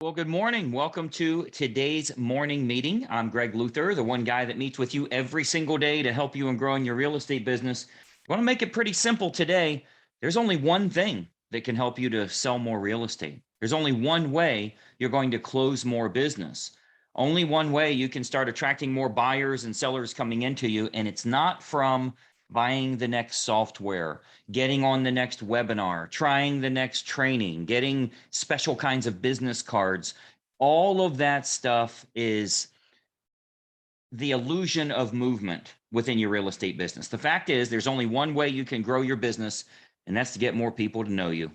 Well, good morning. Welcome to today's morning meeting. I'm Greg Luther, the one guy that meets with you every single day to help you in growing your real estate business. I want to make it pretty simple today. There's only one thing that can help you to sell more real estate. There's only one way you're going to close more business. Only one way you can start attracting more buyers and sellers coming into you, and it's not from buying the next software, getting on the next webinar, trying the next training, getting special kinds of business cards. All of that stuff is the illusion of movement within your real estate business. The fact is, there's only one way you can grow your business, and that's to get more people to know you.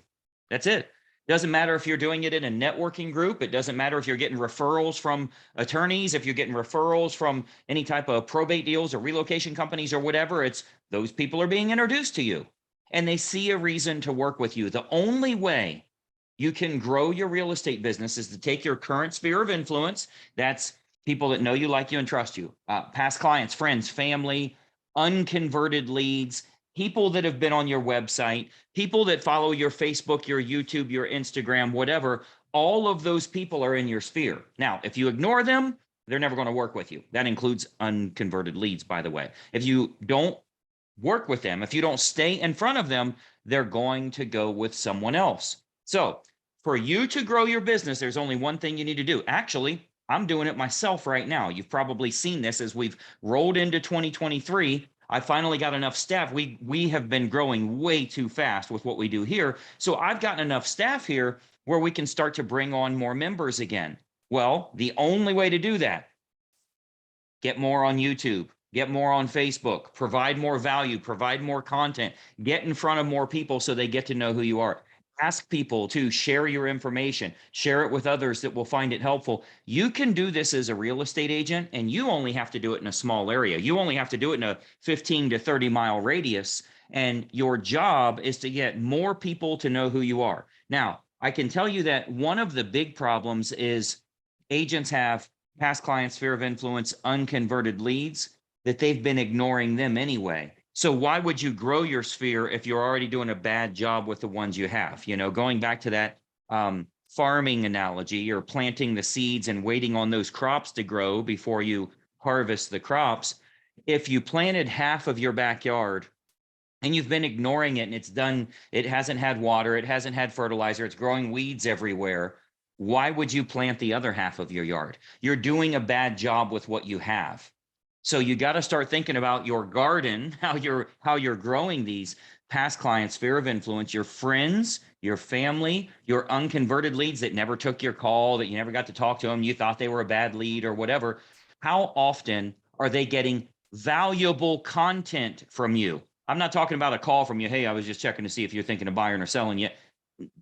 That's it. Doesn't matter if you're doing it in a networking group. It doesn't matter if you're getting referrals from attorneys, if you're getting referrals from any type of probate deals or relocation companies or whatever. It's those people are being introduced to you and they see a reason to work with you. The only way you can grow your real estate business is to take your current sphere of influence. That's people that know you, like you, and trust you, past clients, friends, family, unconverted leads, people that have been on your website, people that follow your Facebook, your YouTube, your Instagram, whatever. All of those people are in your sphere. Now, if you ignore them, they're never going to work with you. That includes unconverted leads, by the way. If you don't work with them, if you don't stay in front of them, they're going to go with someone else. So for you to grow your business, there's only one thing you need to do. Actually, I'm doing it myself right now. You've probably seen this as we've rolled into 2023. I finally got enough staff. We have been growing way too fast with what we do here. So I've gotten enough staff here where we can start to bring on more members again. Well, the only way to do that, get more on YouTube, get more on Facebook, provide more value, provide more content, get in front of more people so they get to know who you are. Ask people to share your information, share it with others that will find it helpful. You can do this as a real estate agent, and you only have to do it in a small area. You only have to do it in a 15 to 30 mile radius. And your job is to get more people to know who you are. Now, I can tell you that one of the big problems is agents have past client sphere of influence, unconverted leads, that they've been ignoring them anyway. So why would you grow your sphere if you're already doing a bad job with the ones you have? You know, going back to that farming analogy, you're planting the seeds and waiting on those crops to grow before you harvest the crops. If you planted half of your backyard and you've been ignoring it and it hasn't had water, it hasn't had fertilizer, it's growing weeds everywhere, why would you plant the other half of your yard? You're doing a bad job with what you have. So you got to start thinking about your garden, how you're growing these past clients, sphere of influence, your friends, your family, your unconverted leads that never took your call, that you never got to talk to them, you thought they were a bad lead or whatever. How often are they getting valuable content from you? I'm not talking about a call from you. Hey, I was just checking to see if you're thinking of buying or selling yet.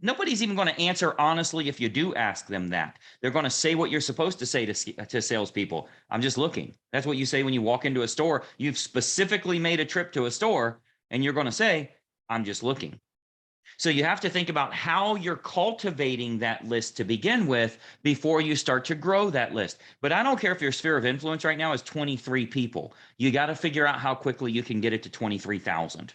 Nobody's even going to answer honestly if you do ask them that. They're going to say what you're supposed to say to salespeople. I'm just looking. That's what you say when you walk into a store. You've specifically made a trip to a store and you're going to say, I'm just looking. So you have to think about how you're cultivating that list to begin with before you start to grow that list. But I don't care if your sphere of influence right now is 23 people. You got to figure out how quickly you can get it to 23,000.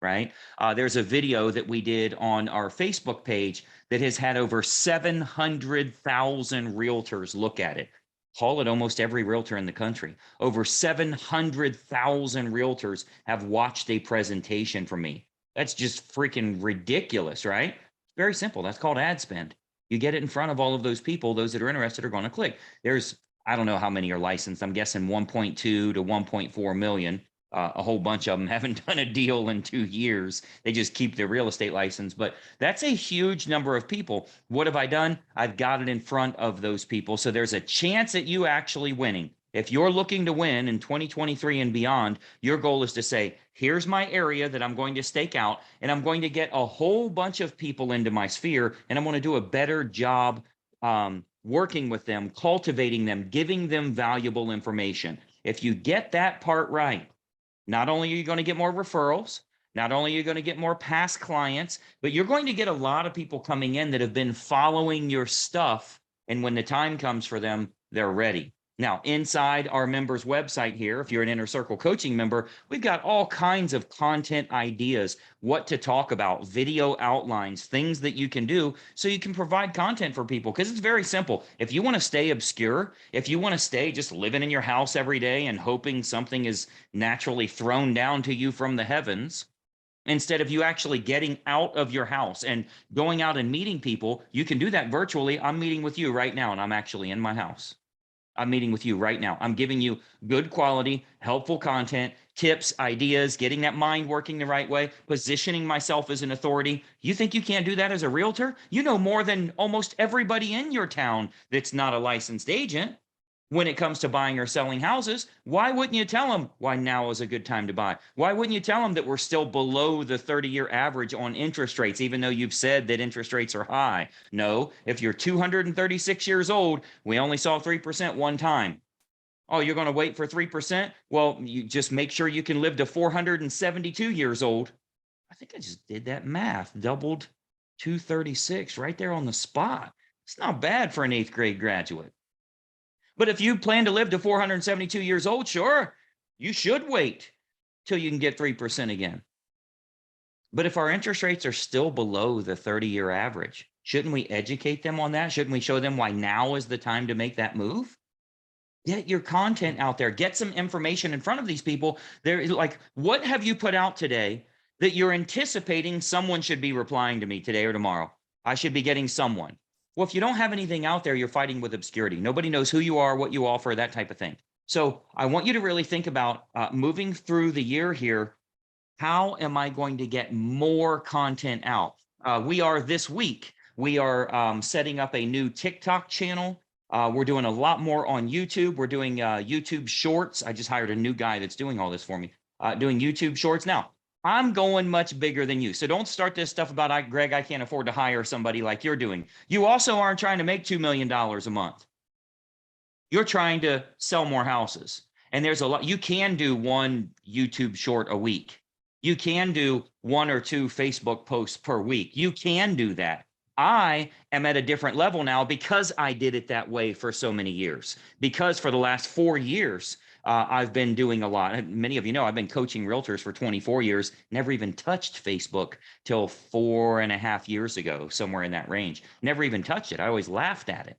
Right? There's a video that we did on our Facebook page that has had over 700,000 realtors look at it. Call it almost every realtor in the country. Over 700,000 realtors have watched a presentation from me. That's just freaking ridiculous, right? Very simple. That's called ad spend. You get it in front of all of those people. Those that are interested are going to click. I don't know how many are licensed. I'm guessing 1.2 to 1.4 million. A whole bunch of them haven't done a deal in 2 years. They just keep their real estate license. But that's a huge number of people. What have I done? I've got it in front of those people. So there's a chance at you actually winning. If you're looking to win in 2023 and beyond, your goal is to say, here's my area that I'm going to stake out, and I'm going to get a whole bunch of people into my sphere, and I'm going to do a better job working with them, cultivating them, giving them valuable information. If you get that part right, not only are you going to get more referrals, not only are you going to get more past clients, but you're going to get a lot of people coming in that have been following your stuff. And when the time comes for them, they're ready. Now, inside our members website here, if you're an Inner Circle coaching member, we've got all kinds of content ideas, what to talk about, video outlines, things that you can do so you can provide content for people. Because it's very simple. If you want to stay obscure, if you want to stay just living in your house every day and hoping something is naturally thrown down to you from the heavens, instead of you actually getting out of your house and going out and meeting people, you can do that virtually. I'm meeting with you right now, and I'm actually in my house. I'm meeting with you right now. I'm giving you good quality, helpful content, tips, ideas, getting that mind working the right way, positioning myself as an authority. You think you can't do that as a realtor? You know more than almost everybody in your town that's not a licensed agent when it comes to buying or selling houses. Why wouldn't you tell them why now is a good time to buy? Why wouldn't you tell them that we're still below the 30-year average on interest rates, even though you've said that interest rates are high? No, if you're 236 years old, we only saw 3% one time. Oh, you're going to wait for 3%? Well, you just make sure you can live to 472 years old. I think I just did that math, doubled 236 right there on the spot. It's not bad for an eighth grade graduate. But if you plan to live to 472 years old, sure, you should wait till you can get 3% again. But if our interest rates are still below the 30-year average, shouldn't we educate them on that? Shouldn't we show them why now is the time to make that move? Get your content out there. Get some information in front of these people. They're like, what have you put out today that you're anticipating someone should be replying to me today or tomorrow? I should be getting someone. Well, if you don't have anything out there, you're fighting with obscurity. Nobody knows who you are, what you offer, that type of thing. So I want you to really think about moving through the year here. How am I going to get more content out? We are this week, we are setting up a new TikTok channel. We're doing a lot more on YouTube. We're doing YouTube shorts. I just hired a new guy that's doing all this for me, doing YouTube shorts. Now, I'm going much bigger than you. So don't start this stuff about, Greg, I can't afford to hire somebody like you're doing. You also aren't trying to make $2 million a month. You're trying to sell more houses. And there's a lot, you can do one YouTube short a week. You can do one or two Facebook posts per week. You can do that. I am at a different level now because I did it that way for so many years. Because for the last 4 years, I've been doing a lot. Many of you know I've been coaching realtors for 24 years, never even touched Facebook till 4.5 years ago, somewhere in that range. Never even touched it. I always laughed at it.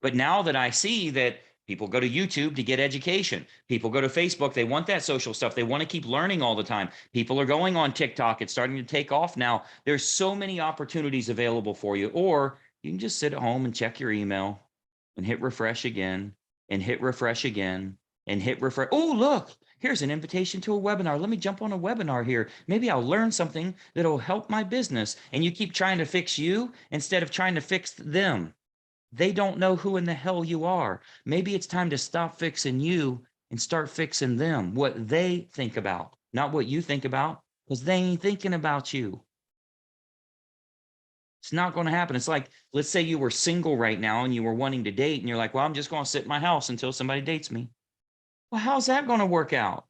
But now that I see that people go to YouTube to get education, people go to Facebook, they want that social stuff. They want to keep learning all the time. People are going on TikTok. It's starting to take off now. There's so many opportunities available for you. Or you can just sit at home and check your email and hit refresh again and hit refresh again and hit refresh. Oh, look, here's an invitation to a webinar. Let me jump on a webinar here. Maybe I'll learn something that'll help my business. And you keep trying to fix you instead of trying to fix them. They don't know who in the hell you are. Maybe it's time to stop fixing you and start fixing them, what they think about, not what you think about, because they ain't thinking about you. It's not going to happen. It's like, let's say you were single right now and you were wanting to date and you're like, well, I'm just going to sit in my house until somebody dates me. Well, how's that going to work out?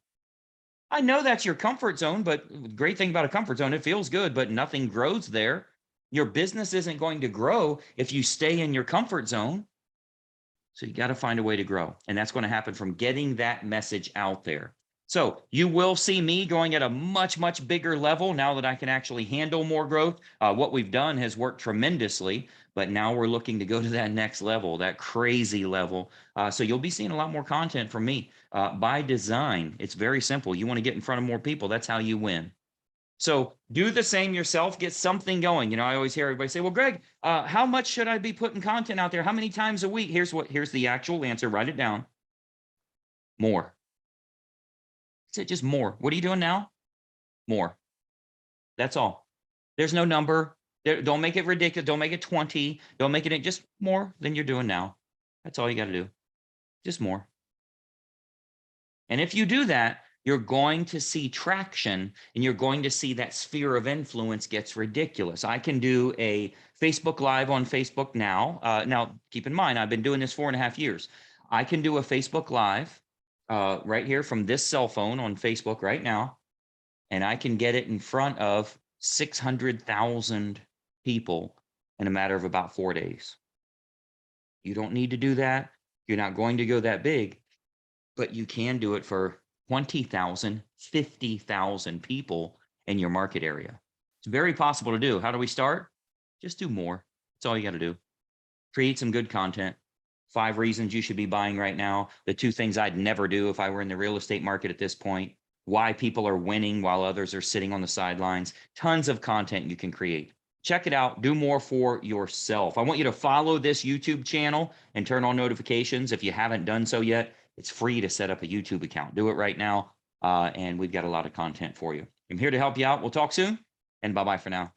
I know that's your comfort zone, but the great thing about a comfort zone, it feels good, but nothing grows there. Your business isn't going to grow if you stay in your comfort zone. So you got to find a way to grow. And that's going to happen from getting that message out there. So you will see me going at a much, much bigger level now that I can actually handle more growth. What we've done has worked tremendously, but now we're looking to go to that next level, that crazy level. So you'll be seeing a lot more content from me by design. It's very simple. You want to get in front of more people. That's how you win. So do the same yourself, get something going. You know, I always hear everybody say, well, Greg, how much should I be putting content out there? How many times a week? Here's the actual answer. Write it down. More. That's it, just more. What are you doing now? More. That's all. There's no number. Don't make it ridiculous. Don't make it 20. Don't make it just more than you're doing now. That's all you got to do. Just more. And if you do that, you're going to see traction and you're going to see that sphere of influence gets ridiculous. I can do a Facebook Live on Facebook now. Now, keep in mind, I've been doing this 4.5 years. I can do a Facebook Live right here from this cell phone on Facebook right now, and I can get it in front of 600,000 people in a matter of about 4 days. You don't need to do that. You're not going to go that big, but you can do it for 20,000, 50,000 people in your market area. It's very possible to do. How do we start? Just do more. That's all you got to do. Create some good content. 5 reasons you should be buying right now. The 2 things I'd never do if I were in the real estate market at this point. Why people are winning while others are sitting on the sidelines. Tons of content you can create. Check it out. Do more for yourself. I want you to follow this YouTube channel and turn on notifications if you haven't done so yet. It's free to set up a YouTube account. Do it right now. And we've got a lot of content for you. I'm here to help you out. We'll talk soon. And bye-bye for now.